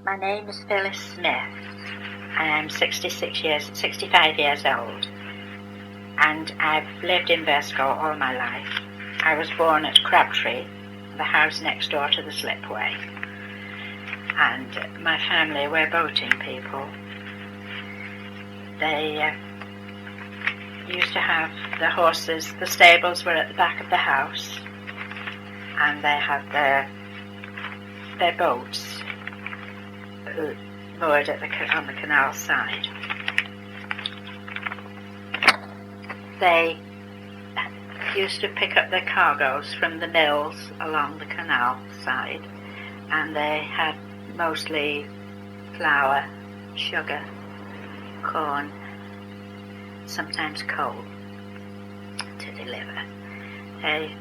My name is Phyllis Smith. I am 65 years old, and I've lived in Burscough all my life. I was born at Crabtree, the house next door to the slipway, and my family were boating people. They used to have the horses, the stables were at the back of the house, and they had their boats moored on the canal side. They used to pick up their cargoes from the mills along the canal side, and they had mostly flour, sugar, corn, sometimes coal to deliver. They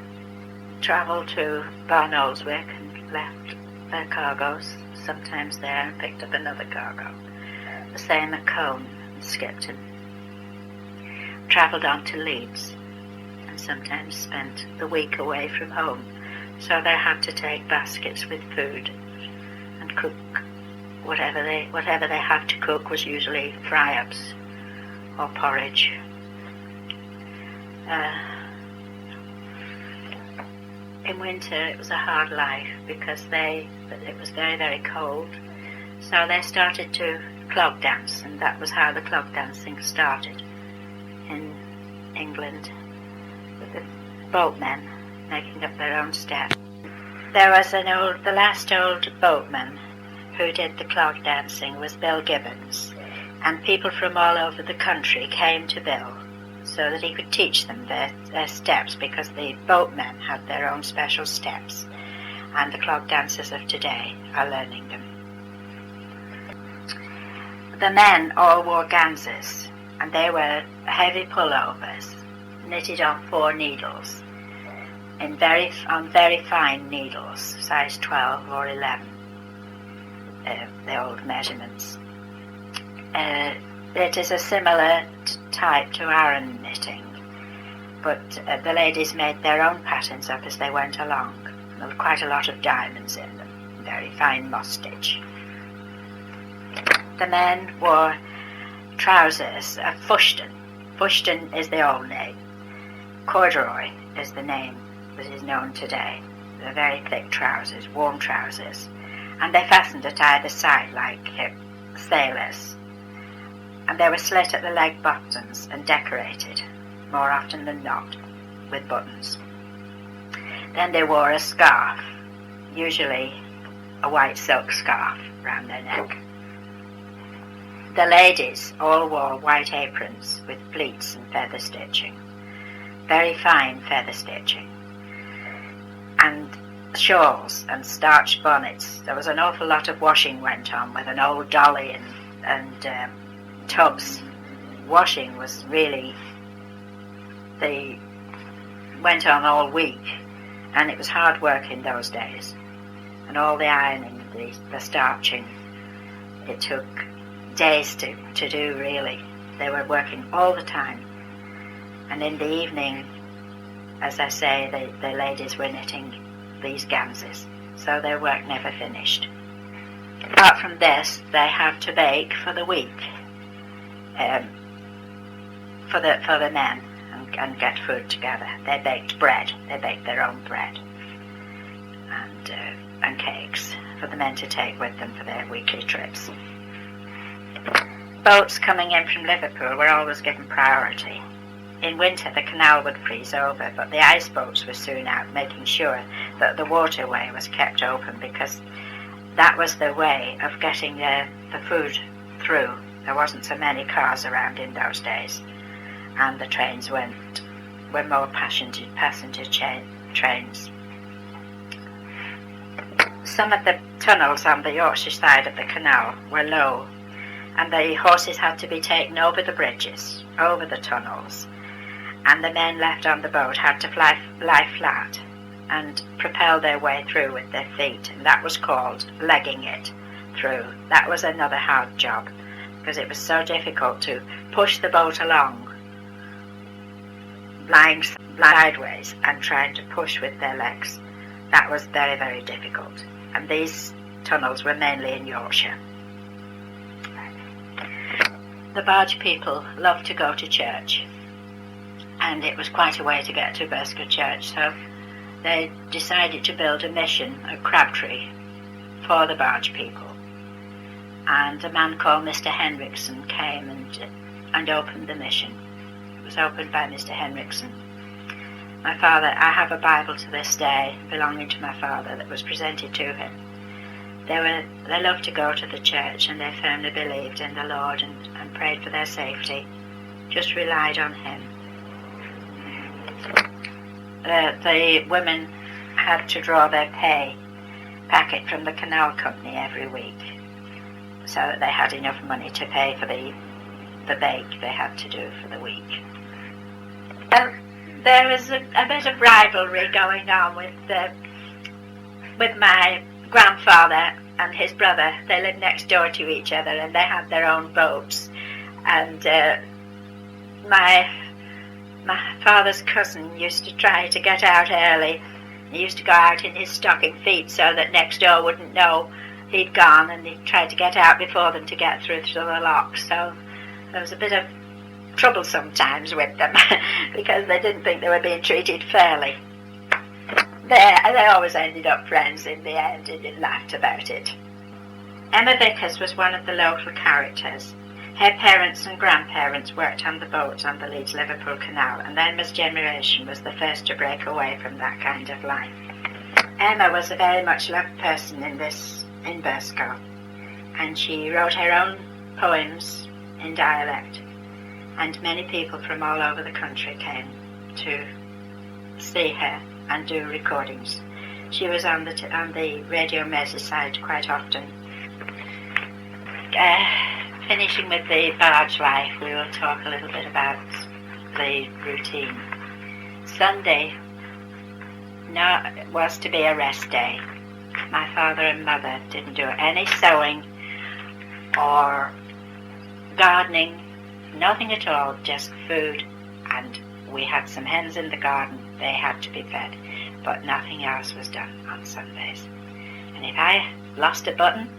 travelled to Barnoldswick and left their cargoes sometimes there and picked up another cargo. The same at Cone and Skipton. Travelled on to Leeds and sometimes spent the week away from home, so they had to take baskets with food and cook whatever they had to cook was usually fry-ups or porridge. In winter it was a hard life because it was very, very cold, so they started to clog dance, and that was how the clog dancing started in England, with the boatmen making up their own steps. There was the last old boatman who did the clog dancing was Bill Gibbons, and people from all over the country came to Bill so that he could teach them their steps, because the boatmen had their own special steps, and the clog dancers of today are learning them. The men all wore ganzes, and they were heavy pullovers knitted on 4 needles, on very fine needles, size 12 or 11, the old measurements. It is a similar type to Aran knitting, but the ladies made their own patterns up as they went along. There were quite a lot of diamonds in them, very fine moss stitch. The men wore trousers of fustian. Fustian is the old name. Corduroy is the name that is known today. They're very thick trousers, warm trousers, and they fastened at either side like sailors. And they were slit at the leg bottoms and decorated, more often than not, with buttons. Then they wore a scarf, usually a white silk scarf round their neck. The ladies all wore white aprons with pleats and feather stitching, very fine feather stitching, and shawls and starched bonnets. There was an awful lot of washing went on with an old dolly and tubs. Washing was really, they went on all week, and it was hard work in those days, and all the ironing, the starching, it took days to do really. They were working all the time, and in the evening, as I say, the ladies were knitting these ganzes, so their work never finished. Apart from this, they had to bake for the week, for the men, and get food together. They baked bread. They baked their own bread and cakes for the men to take with them for their weekly trips. Boats coming in from Liverpool were always given priority. In winter the canal would freeze over, but the ice boats were soon out, making sure that the waterway was kept open, because that was the way of getting the food through. There wasn't so many cars around in those days, and the trains were more passenger trains. Some of the tunnels on the Yorkshire side of the canal were low, and the horses had to be taken over the bridges, over the tunnels, and the men left on the boat had to lie flat and propel their way through with their feet, and that was called legging it through. That was another hard job, because it was so difficult to push the boat along, lying sideways and trying to push with their legs. That was very, very difficult. And these tunnels were mainly in Yorkshire. The barge people loved to go to church, and it was quite a way to get to Burscough Church, so they decided to build a mission at Crabtree for the barge people. And a man called Mr. Henriksen came and opened the mission. It was opened by Mr. Henriksen. My father, I have a Bible to this day belonging to my father that was presented to him. They loved to go to the church, and they firmly believed in the Lord and prayed for their safety, just relied on him. The women had to draw their pay packet from the canal company every week, so that they had enough money to pay for the bake they had to do for the week. There was a bit of rivalry going on with my grandfather and his brother. They lived next door to each other, and they had their own boats. And my father's cousin used to try to get out early. He used to go out in his stocking feet so that next door wouldn't know he'd gone, and he tried to get out before them to get through the locks. So there was a bit of trouble sometimes with them because they didn't think they were being treated fairly. They always ended up friends in the end, and they laughed about it. Emma Vickers was one of the local characters. Her parents and grandparents worked on the boats on the Leeds-Liverpool Canal, and Emma's generation was the first to break away from that kind of life. Emma was a very much loved person in Burscough, and she wrote her own poems in dialect, and many people from all over the country came to see her and do recordings. She was on the Radio Merseyside quite often. Finishing with the barge life, we will talk a little bit about the routine. Sunday was to be a rest day. My father and mother didn't do any sewing or gardening, nothing at all, just food, and we had some hens in the garden. They had to be fed, but nothing else was done on Sundays. And if I lost a button,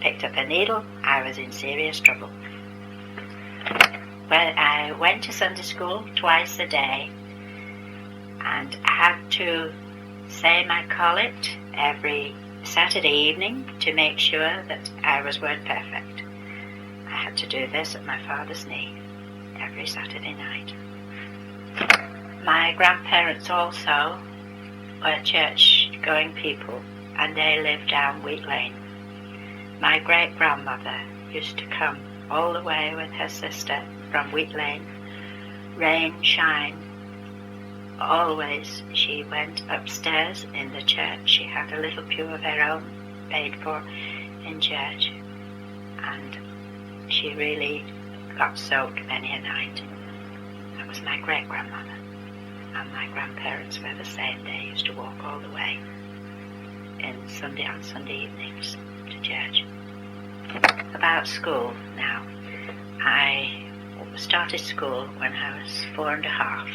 picked up a needle, I was in serious trouble. Well, I went to Sunday school twice a day and had to say my collect every Saturday evening to make sure that I was word perfect. I had to do this at my father's knee every Saturday night. My grandparents also were church-going people, and they lived down Wheat Lane. My great-grandmother used to come all the way with her sister from Wheat Lane, rain, shine, always. She went upstairs in the church. She had a little pew of her own paid for in church, and she really got soaked many a night. That was my great-grandmother. And my grandparents were the same. They used to walk all the way on Sunday evenings to church. About school now. I started school when I was 4 and a half,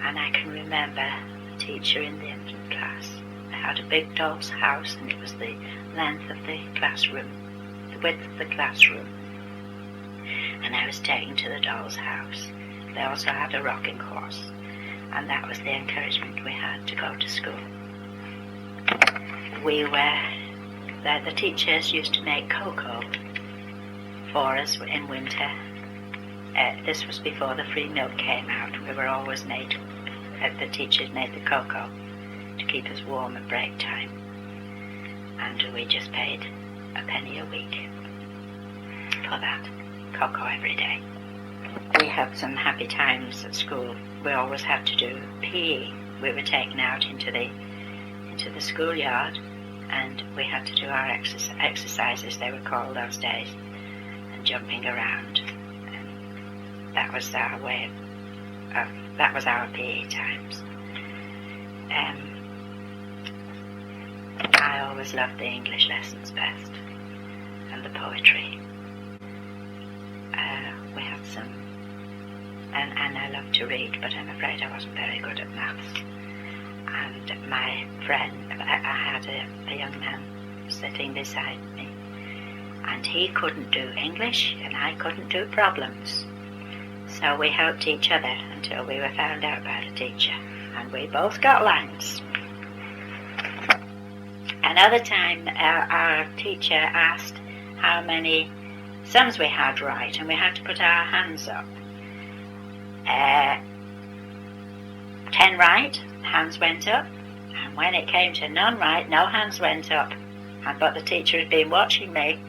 and I can remember a teacher in the infant class. I had a big doll's house, and it was the length of the classroom, the width of the classroom, and I was taken to the doll's house. They also had a rocking horse, and that was the encouragement we had to go to school. The teachers used to make cocoa for us in winter. This was before the free milk came out. We were always the teachers made the cocoa to keep us warm at break time, and we just paid a penny a week for that cocoa every day. We had some happy times at school. We always had to do PE. We were taken out into the schoolyard, and we had to do our exercises, they were called those days, and jumping around. And that was our that was our PE times. I always loved the English lessons best, and the poetry. We had some, and I loved to read, but I'm afraid I wasn't very good at maths. And my friend, I had a young man sitting beside me. And he couldn't do English and I couldn't do problems. So we helped each other until we were found out by the teacher. And we both got lines. Another time our teacher asked how many sums we had right, and we had to put our hands up. 10 right, hands went up, and when it came to none right, no hands went up. But the teacher had been watching me,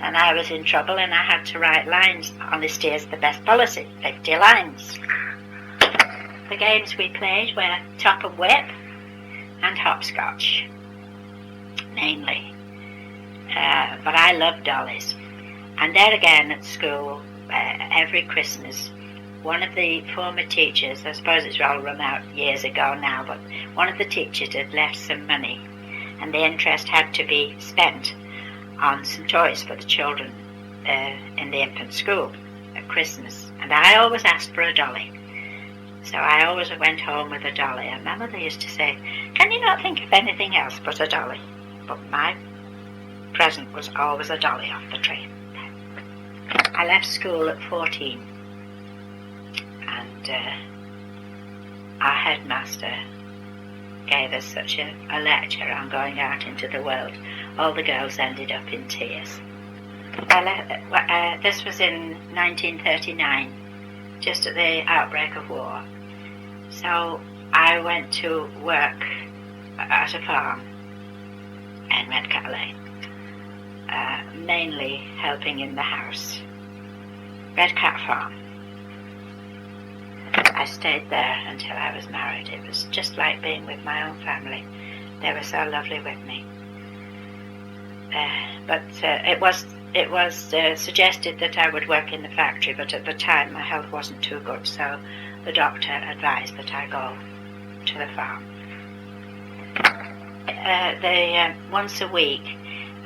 and I was in trouble, and I had to write lines. Honesty is the best policy, 50 lines. The games we played were top and whip and hopscotch, mainly. But I loved dollies. And there again at school, every Christmas, one of the former teachers, I suppose it's all run out years ago now, but one of the teachers had left some money, and the interest had to be spent on some toys for the children in the infant school at Christmas. And I always asked for a dolly. So I always went home with a dolly, and my mother used to say, "Can you not think of anything else but a dolly?" But my present was always a dolly off the tree. I left school at 14, and our headmaster gave us such a lecture on going out into the world. All the girls ended up in tears. This was in 1939, just at the outbreak of war. So I went to work at a farm in Redcat Lane, mainly helping in the house. Redcat Farm. I stayed there until I was married. It was just like being with my own family. They were so lovely with me. But it was suggested that I would work in the factory, but at the time my health wasn't too good, so the doctor advised that I go to the farm. Once a week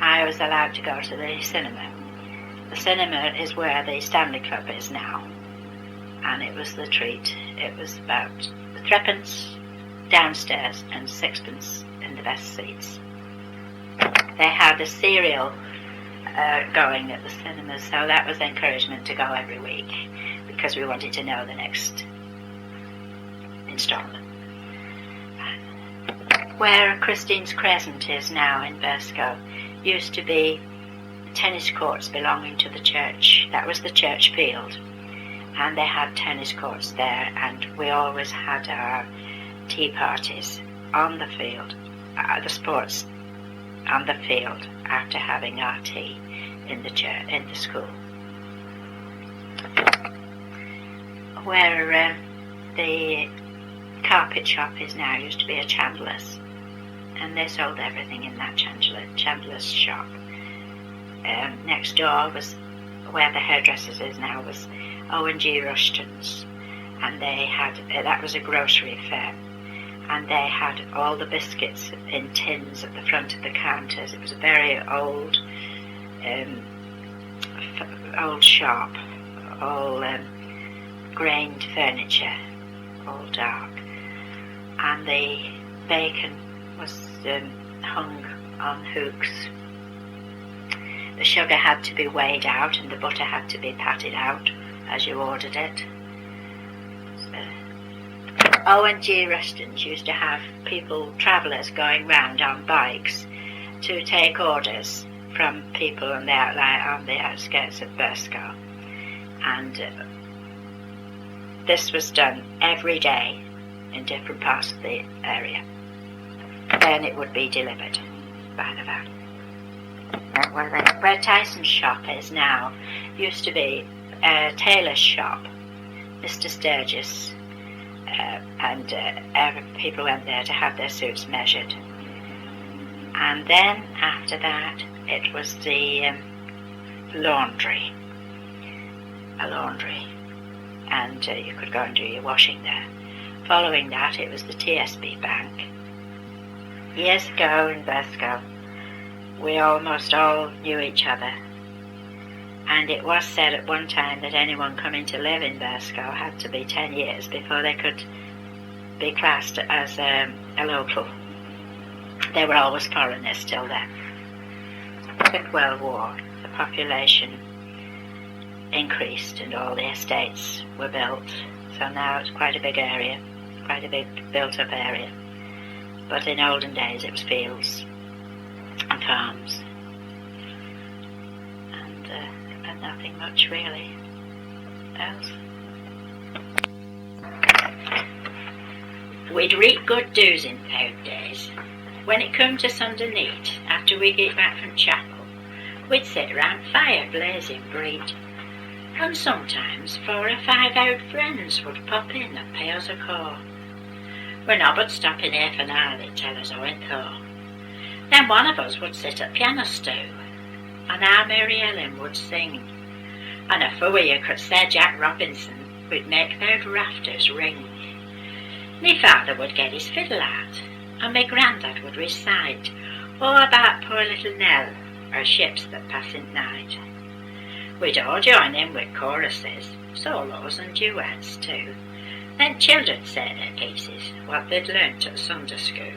I was allowed to go to the cinema. The cinema is where the Stanley Club is now, and it was the treat. It was about threepence downstairs and sixpence in the best seats. They had a serial going at the cinema, so that was encouragement to go every week because we wanted to know the next instalment. Where Christine's Crescent is now in Burscough used to be tennis courts belonging to the church. That was the church field, and they had tennis courts there, and we always had our tea parties on the field, the sports on the field after having our tea in the church, in the school. Where the carpet shop is now used to be a chandler's, and they sold everything in that chandler's shop. Next door was where the hairdressers is now, was O&G Rushton's, and they had that was a grocery fair, and they had all the biscuits in tins at the front of the counters. It was a very old shop, all grained furniture, all dark, and the bacon was hung on hooks. The sugar had to be weighed out and the butter had to be patted out as you ordered it. O&G Rushton's used to have travellers going round on bikes to take orders from people on the outskirts of Burscough. And this was done every day in different parts of the area. Then it would be delivered by the van. Where Tyson's shop is now used to be a tailor's shop, Mr. Sturgis, and people went there to have their suits measured. And then after that it was the laundry, and you could go and do your washing there. Following that it was the TSB Bank. Years ago in Burscough, we almost all knew each other, and it was said at one time that anyone coming to live in Burscough had to be 10 years before they could be classed as a local. They were always foreigners till then. Second World War, the population increased and all the estates were built. So now it's quite a big area, quite a big built-up area. But in olden days it was fields and farms. And nothing much really else. We'd reap good dues in those days. When it come to Sunday night, after we get back from chapel, we'd sit round fire blazing breed. And sometimes 4 or 5 old friends would pop in and pay us a call. We're not but stopping here for now, they'd tell us I thought. Then one of us would sit at piano stool, and our Mary Ellen would sing. And if you could say Jack Robinson, we'd make those rafters ring. Me father would get his fiddle out, and my grandad would recite all about poor little Nell, or ships that pass at night. We'd all join in with choruses, solos and duets too. Then children say their pieces, what they'd learnt at Sunday school.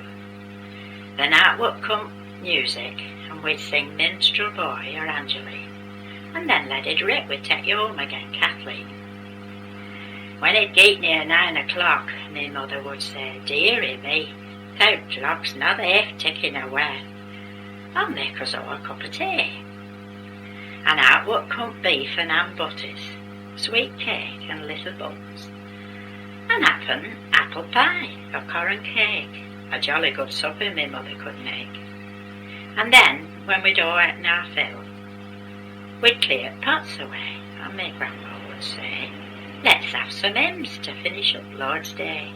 Then out would come music, and we'd sing Minstrel Boy or Angeline, and then let it rip, we'd take you home again, Kathleen. When it get near 9 o'clock, me mother would say, dearie me, that clock's not there ticking away. I'll make us all a cup of tea. And out would come beef and ham butters, sweet cake and little buns, and happen apple pie or currant cake, a jolly good supper me mother could make. And then, when we'd all eaten our fill, we'd clear pots away, and my grandma would say, let's have some hymns to finish up Lord's Day.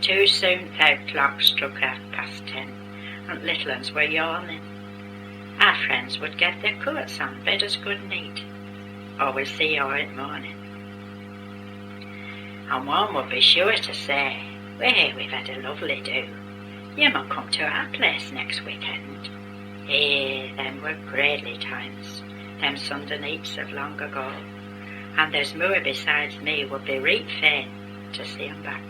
Too soon the clock struck 10:30, and little uns were yawning. Our friends would get their coats on, bid us good night, or we'll see you in the morning. And one would be sure to say, well, we've had a lovely do. You mun come to our place next weekend. Them were greatly times, them Sunday nights of long ago, and there's more besides me would be right fain to see 'em back.